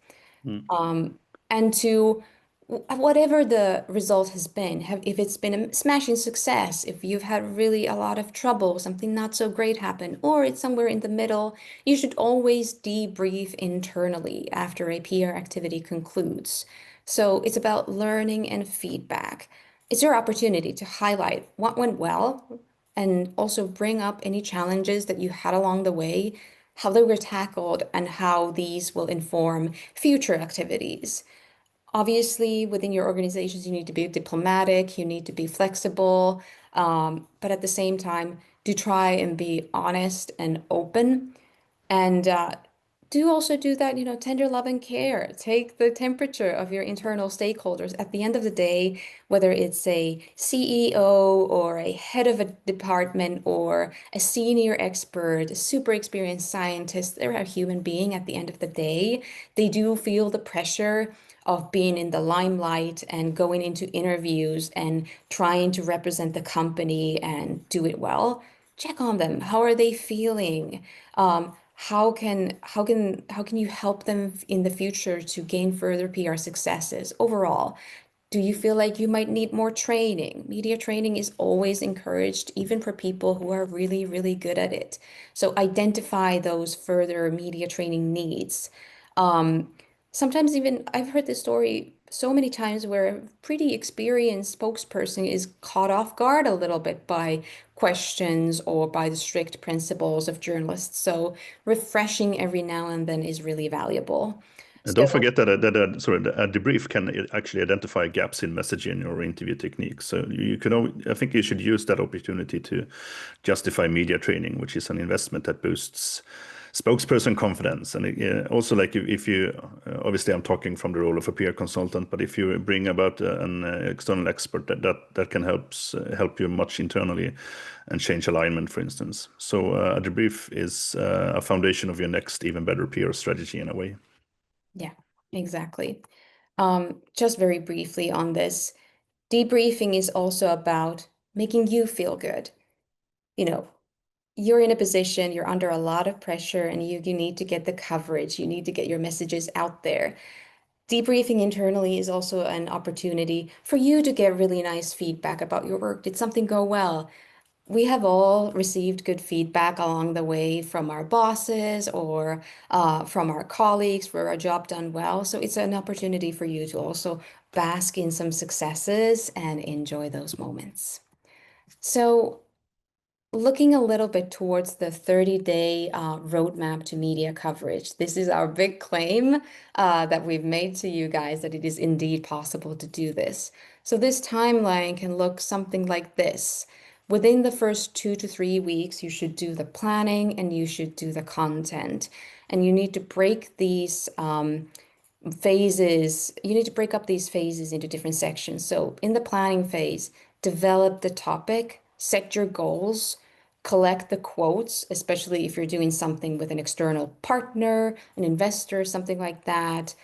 Mm. Um, and to whatever the result has been, if it's been a smashing success, if you've had really a lot of trouble, something not so great happened, or it's somewhere in the middle, you should always debrief internally after a PR activity concludes. So it's about learning and feedback. It's your opportunity to highlight what went well and also bring up any challenges that you had along the way, how they were tackled, and how these will inform future activities. Obviously, within your organizations, you need to be diplomatic, you need to be flexible, but at the same time, do try and be honest and open. And do also do that, tender love and care. Take the temperature of your internal stakeholders. At the end of the day, whether it's a CEO or a head of a department or a senior expert, a super experienced scientist, they're a human being at the end of the day. They do feel the pressure of being in the limelight and going into interviews and trying to represent the company and do it well. Check on them. How are they feeling? How can you help them in the future to gain further PR successes overall? Do you feel like you might need more training? Media training is always encouraged, even for people who are really, really good at it. So identify those further media training needs. Um, Sometimes even I've heard this story so many times where a pretty experienced spokesperson is caught off guard a little bit by questions or by the strict principles of journalists. So refreshing every now and then is really valuable. And So don't forget that a debrief can actually identify gaps in messaging or interview techniques. So I think you should use that opportunity to justify media training, which is an investment that boosts spokesperson confidence. And also, like if you, obviously, I'm talking from the role of a PR consultant, but if you bring about an external expert, that can help you much internally and change alignment, for instance. So a debrief is a foundation of your next even better PR strategy in a way. yeah, exactly. Just very briefly on this, debriefing is also about making you feel good. You know, you're in a position, you're under a lot of pressure, and you need to get the coverage, you need to get your messages out there. Debriefing internally is also an opportunity for you to get really nice feedback about your work. Did something go well? We have all received good feedback along the way from our bosses or from our colleagues for our job done well. So it's an opportunity for you to also bask in some successes and enjoy those moments. So looking a little bit towards the 30-day roadmap to media coverage, this is our big claim that we've made to you guys that it is indeed possible to do this. So this timeline can look something like this. Within the first 2 to 3 weeks, you should do the planning and you should do the content. And you need to break these phases, you need to break up these phases into different sections. So in the planning phase, develop the topic, set your goals, collect the quotes, especially if you're doing something with an external partner, an investor, something like that.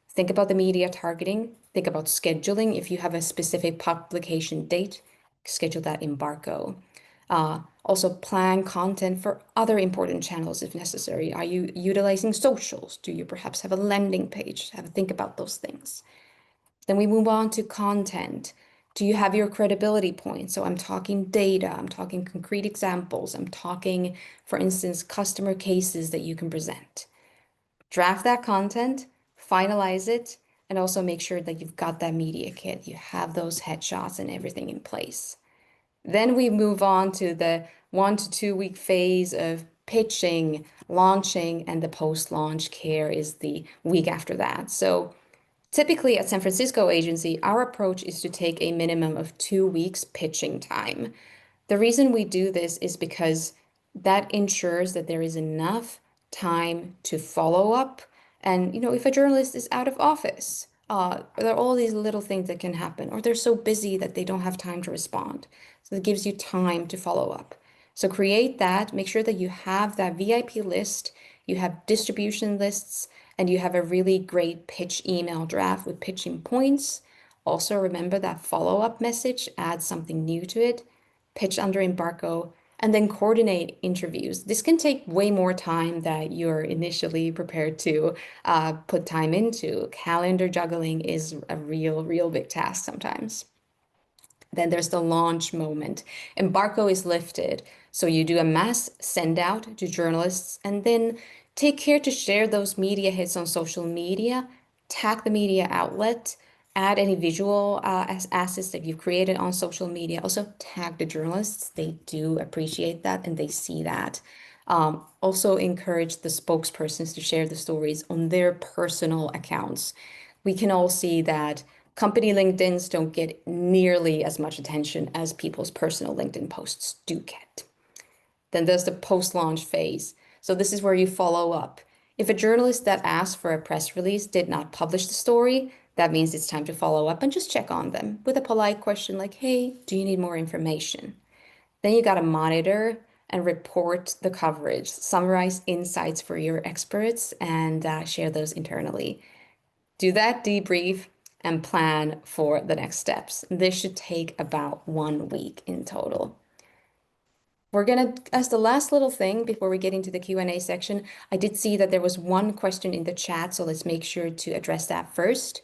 Think about the media targeting. Think about scheduling. If you have a specific publication date, schedule that in Barco. Also, plan content for other important channels if necessary. Are you utilizing socials? Do you perhaps have a landing page? Have a think about those things. Then we move on to content. Do you have your credibility points? So I'm talking data, I'm talking concrete examples, I'm talking, for instance, customer cases that you can present. Draft that content, finalize it, and also make sure that you've got that media kit. You have those headshots and everything in place. Then we move on to the 1 to 2 week phase of pitching, launching, and the post-launch care is the week after that. So typically at San Francisco agency, our approach is to take a minimum of 2 weeks pitching time. The reason we do this is because that ensures that there is enough time to follow up. And, if a journalist is out of office, there are all these little things that can happen, or they're so busy that they don't have time to respond. So it gives you time to follow up. So create that, make sure that you have that VIP list, you have distribution lists, and you have a really great pitch email draft with pitching points. Also remember that follow-up message, add something new to it, pitch under embargo, and then coordinate interviews. This can take way more time that you're initially prepared to put time into. Calendar juggling is a real big task sometimes. Then there's the launch moment. Embargo is lifted. So you do a mass send out to journalists and then take care to share those media hits on social media, tag the media outlet, add any visual assets that you've created on social media. Also tag the journalists. They do appreciate that and they see that. Also encourage the spokespersons to share the stories on their personal accounts. We can all see that company LinkedIns don't get nearly as much attention as people's personal LinkedIn posts do get. Then there's the post-launch phase. So this is where you follow up. If a journalist that asked for a press release did not publish the story, that means it's time to follow up and just check on them with a polite question like, hey, do you need more information? Then you got to monitor and report the coverage, summarize insights for your experts, and share those internally. Do that debrief and plan for the next steps. This should take about 1 week in total. We're gonna, as the last little thing before we get into the Q&A section, I did see that there was one question in the chat, so let's make sure to address that first.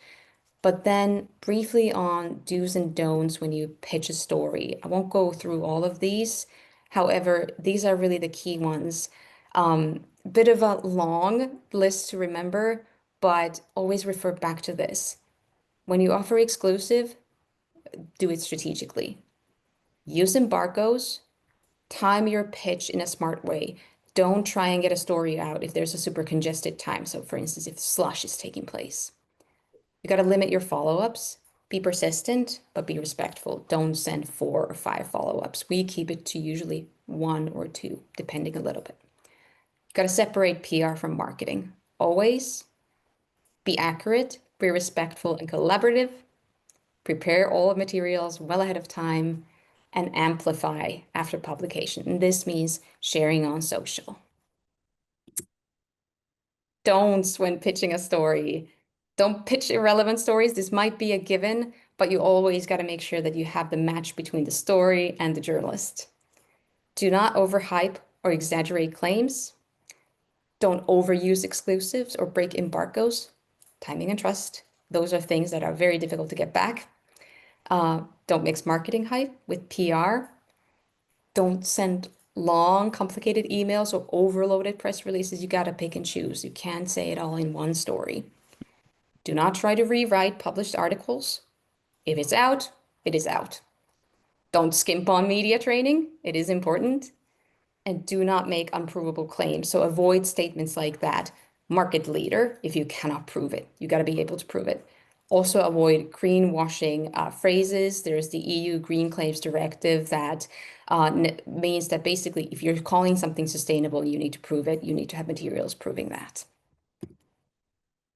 But then briefly on do's and don'ts when you pitch a story. I won't go through all of these. However, these are really the key ones. Bit of a long list to remember, but always refer back to this. When you offer exclusive, do it strategically. Use embargoes, time your pitch in a smart way. Don't try and get a story out if there's a super congested time. So for instance, if slush is taking place. You got to limit your follow-ups. Be persistent, but be respectful. Don't send 4 or 5 follow-ups. We keep it to usually 1 or 2, depending a little bit. You got to separate PR from marketing. Always be accurate, be respectful and collaborative. Prepare all materials well ahead of time and amplify after publication. And this means sharing on social. Don'ts when pitching a story. Don't pitch irrelevant stories. This might be a given, but you always got to make sure that you have the match between the story and the journalist. Do not overhype or exaggerate claims. Don't overuse exclusives or break embargoes. Timing and trust. Those are things that are very difficult to get back. Don't mix marketing hype with PR. Don't send long, complicated emails or overloaded press releases. You got to pick and choose. You can't say it all in one story. Do not try to rewrite published articles. If it's out, it is out. Don't skimp on media training. It is important. And do not make unprovable claims. So avoid statements like that. Market leader, if you cannot prove it. You got to be able to prove it. Also avoid greenwashing phrases. There's the EU Green Claims Directive that means that basically if you're calling something sustainable, you need to prove it. You need to have materials proving that.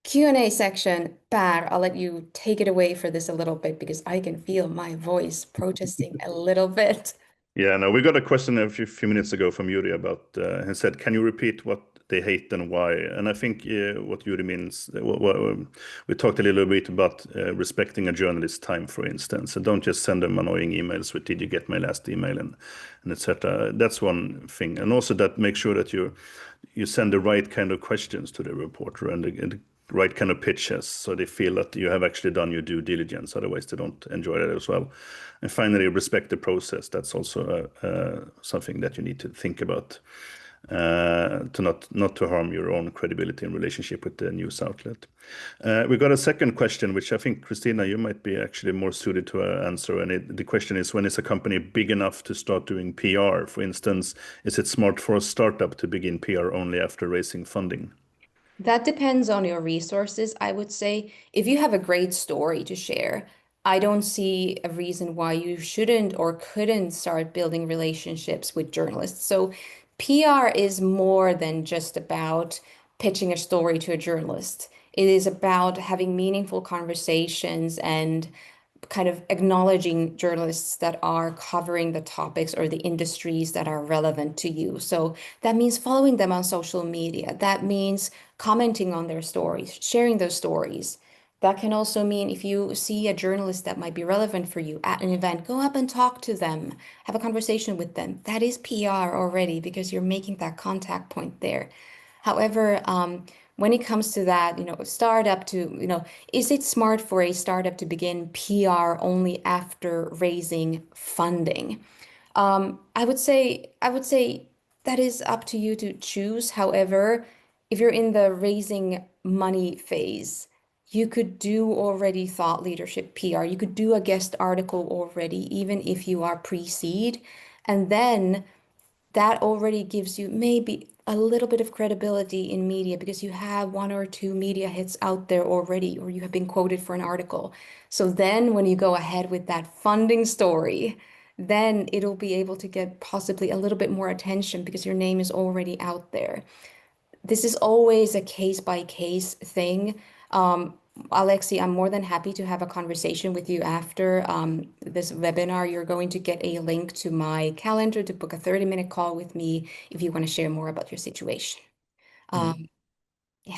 Q&A section. Per, I'll let you take it away for this a little bit because I can feel my voice protesting a little bit. Yeah, no, we got a question a few minutes ago from Yuri about, he said, can you repeat what they hate and why? And I think what Yuri means, we talked a little bit about respecting a journalist's time, for instance. And don't just send them annoying emails with, did you get my last email? And etc. That's one thing. And also that make sure that you send the right kind of questions to the reporter and the right kind of pitches so they feel that you have actually done your due diligence. Otherwise, they don't enjoy it as well. And finally, respect the process. That's also something that you need to think about to not to harm your own credibility in relationship with the news outlet. We got a second question, which I think, Kristiina, you might be actually more suited to answer. And the question is, when is a company big enough to start doing PR? For instance, is it smart for a startup to begin PR only after raising funding? That depends on your resources, I would say. If you have a great story to share, I don't see a reason why you shouldn't or couldn't start building relationships with journalists. So, PR is more than just about pitching a story to a journalist. It is about having meaningful conversations and kind of acknowledging journalists that are covering the topics or the industries that are relevant to you. So that means following them on social media. That means commenting on their stories, sharing those stories. That can also mean if you see a journalist that might be relevant for you at an event, go up and talk to them, have a conversation with them. That is PR already because you're making that contact point there. However, when it comes to that, startup to, is it smart for a startup to begin PR only after raising funding? I would say that is up to you to choose. However, if you're in the raising money phase, you could do already thought leadership PR. You could do a guest article already, even if you are pre-seed. And then that already gives you maybe a little bit of credibility in media because you have one or two media hits out there already, or you have been quoted for an article. So then when you go ahead with that funding story, then it'll be able to get possibly a little bit more attention because your name is already out there. This is always a case by case thing. Um, Alexi, I'm more than happy to have a conversation with you after this webinar. You're going to get a link to my calendar to book a 30-minute call with me if you want to share more about your situation. Mm. Um, yeah,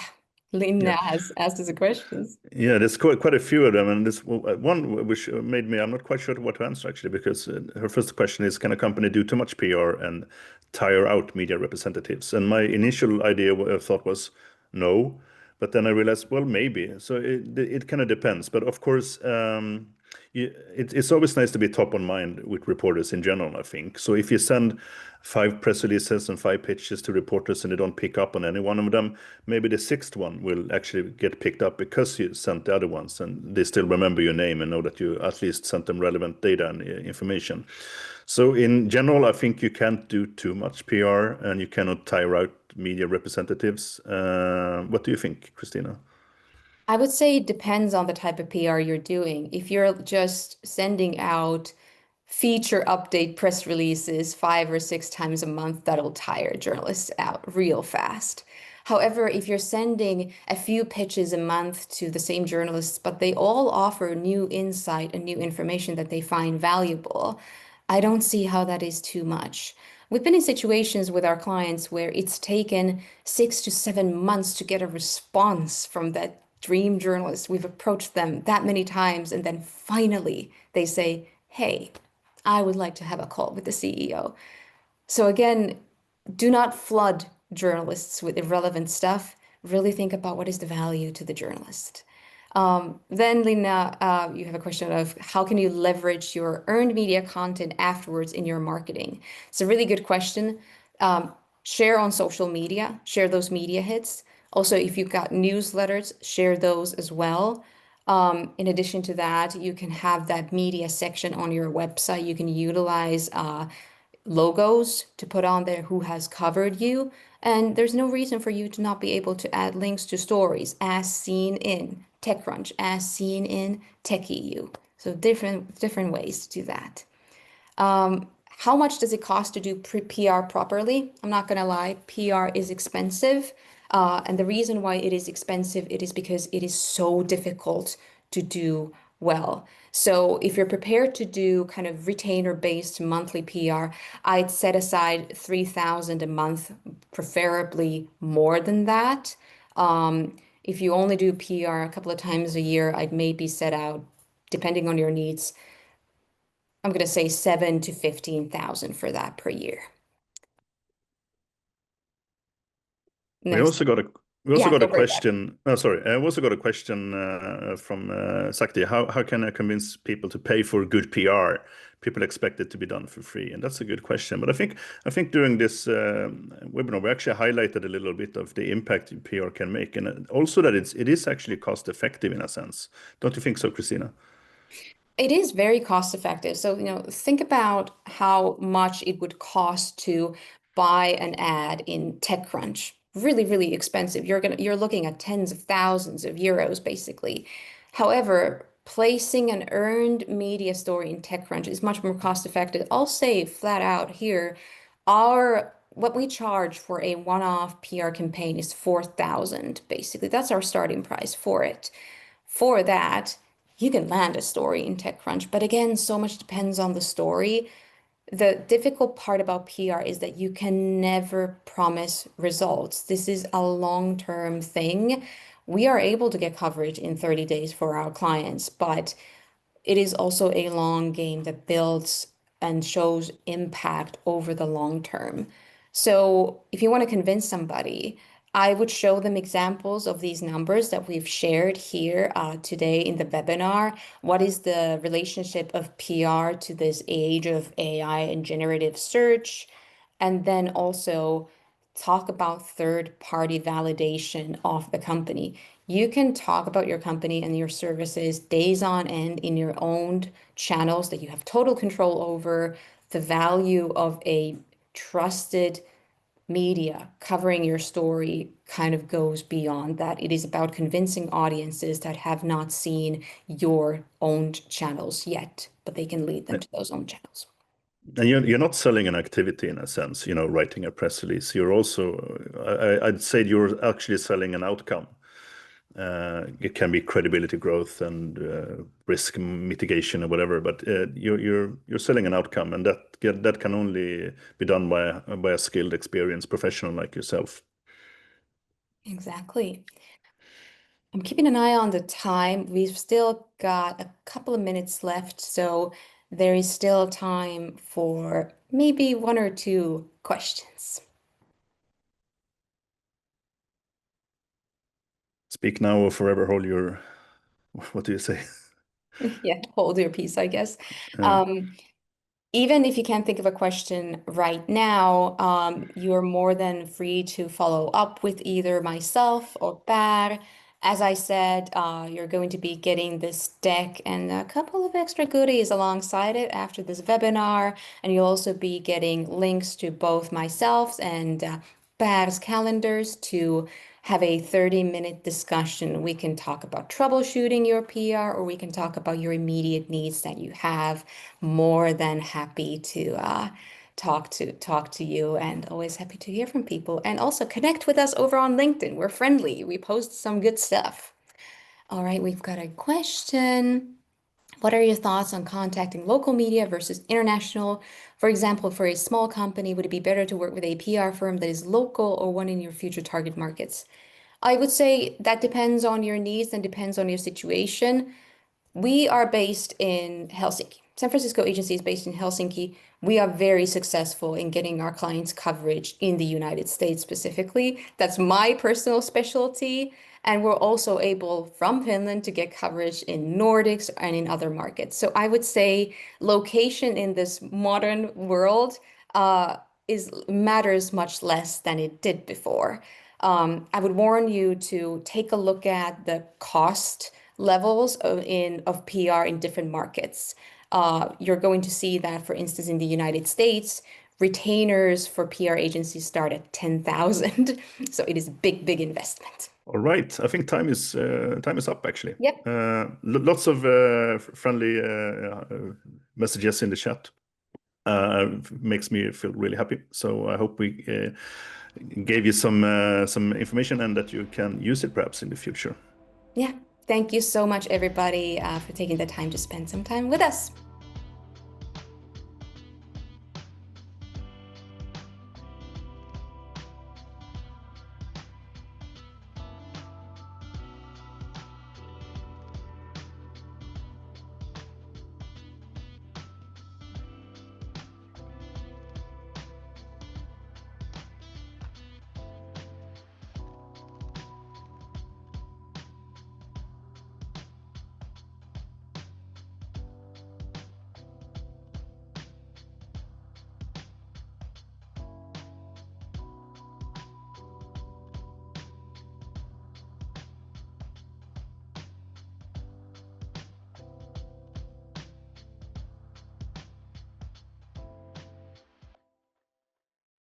Yeah. Lina has asked us a questions. Yeah, there's quite a few of them, and this one which made me I'm not quite sure what to answer actually because her first question is, can a company do too much PR and tire out media representatives? And my initial idea thought was no, but then I realized, well, maybe. So it kind of depends, but of course, it's always nice to be top on mind with reporters in general, I think. So if you send 5 press releases and 5 pitches to reporters and they don't pick up on any one of them, maybe the sixth one will actually get picked up because you sent the other ones and they still remember your name and know that you at least sent them relevant data and information. So in general, I think you can't do too much PR and you cannot tire out media representatives. What do you think, Kristiina? I would say it depends on the type of PR you're doing. If you're just sending out feature update press releases 5 or 6 times a month, that'll tire journalists out real fast. However, if you're sending a few pitches a month to the same journalists, but they all offer new insight and new information that they find valuable, I don't see how that is too much. We've been in situations with our clients where it's taken 6 to 7 months to get a response from that dream journalist. We've approached them that many times, and then finally they say, hey, I would like to have a call with the CEO. So again, do not flood journalists with irrelevant stuff. Really think about what is the value to the journalist. Then, Lina, you have a question of how can you leverage your earned media content afterwards in your marketing? It's a really good question. Um, Share on social media, share those media hits. Also, if you've got newsletters, share those as well. In addition to that, you can have that media section on your website. You can utilize logos to put on there who has covered you. And there's no reason for you to not be able to add links to stories as seen in TechCrunch, as seen in TechEU. So different ways to do that. How much does it cost to do PR properly? I'm not gonna lie, PR is expensive. And the reason why it is expensive, it is because it is so difficult to do well. So if you're prepared to do kind of retainer-based monthly PR, I'd set aside 3,000 a month, preferably more than that. If you only do PR a couple of times a year, I'd maybe set out, depending on your needs, I'm going to say 7 to 15,000 for that per year. We Next. also got a we also Yeah, got go a for it, Brad. question. Oh, sorry. We also got a question from Sakti. How can I convince people to pay for good PR? People expect it to be done for free, and that's a good question. But I think during this webinar we actually highlighted a little bit of the impact PR can make, and also that it is actually cost effective in a sense. Don't you think so, Christina? It is very cost effective. So, think about how much it would cost to buy an ad in TechCrunch. Really, really expensive. You're looking at tens of thousands of euros basically. However, placing an earned media story in TechCrunch is much more cost effective. I'll say flat out here, our what we charge for a one-off PR campaign is 4,000 basically. That's our starting price for it. For that, you can land a story in TechCrunch, but again, so much depends on the story. The difficult part about PR is that you can never promise results. This is a long-term thing. We are able to get coverage in 30 days for our clients, but it is also a long game that builds and shows impact over the long term. So, if you want to convince somebody, I would show them examples of these numbers that we've shared here today in the webinar. What is the relationship of PR to this age of AI and generative search? And then also talk about third-party validation of the company. You can talk about your company and your services days on end in your own channels that you have total control over. The value of a trusted media covering your story kind of goes beyond that. It is about convincing audiences that have not seen your owned channels yet, but they can lead them to those own channels. And you're not selling an activity in a sense, writing a press release. You're also, I'd say you're actually selling an outcome. It can be credibility growth and risk mitigation or whatever, but you're selling an outcome, and that can only be done by a skilled, experienced professional like yourself. Exactly. I'm keeping an eye on the time. We've still got a couple of minutes left, so there is still time for maybe one or two questions. Speak now or forever hold your, what do you say? Yeah, hold your peace, I guess. Uh, Um, Even if you can't think of a question right now, you're more than free to follow up with either myself or Per. As I said, you're going to be getting this deck and a couple of extra goodies alongside it after this webinar. And you'll also be getting links to both myself and Per's calendars to have a 30-minute discussion. We can talk about troubleshooting your PR, or we can talk about your immediate needs that you have. More than happy to talk to you, and always happy to hear from people. And also connect with us over on LinkedIn. We're friendly. We post some good stuff. All right, we've got a question. What are your thoughts on contacting local media versus international? For example, for a small company, would it be better to work with a PR firm that is local or one in your future target markets? I would say that depends on your needs and depends on your situation. We are based in Helsinki. San Francisco agency is based in Helsinki. We are very successful in getting our clients coverage in the United States specifically. That's my personal specialty. And we're also able from Finland to get coverage in Nordics and in other markets. So I would say location in this modern world is matters much less than it did before. I would warn you to take a look at the cost levels of PR in different markets. You're going to see that, for instance, in the United States, retainers for PR agencies start at 10,000. So it is a big, big investment. all right, I think time is up actually. Yep. Lots of friendly messages in the chat. makes me feel really happy. So I hope we gave you some information and that you can use it perhaps in the future. Yeah. Thank you so much, everybody, for taking the time to spend some time with us.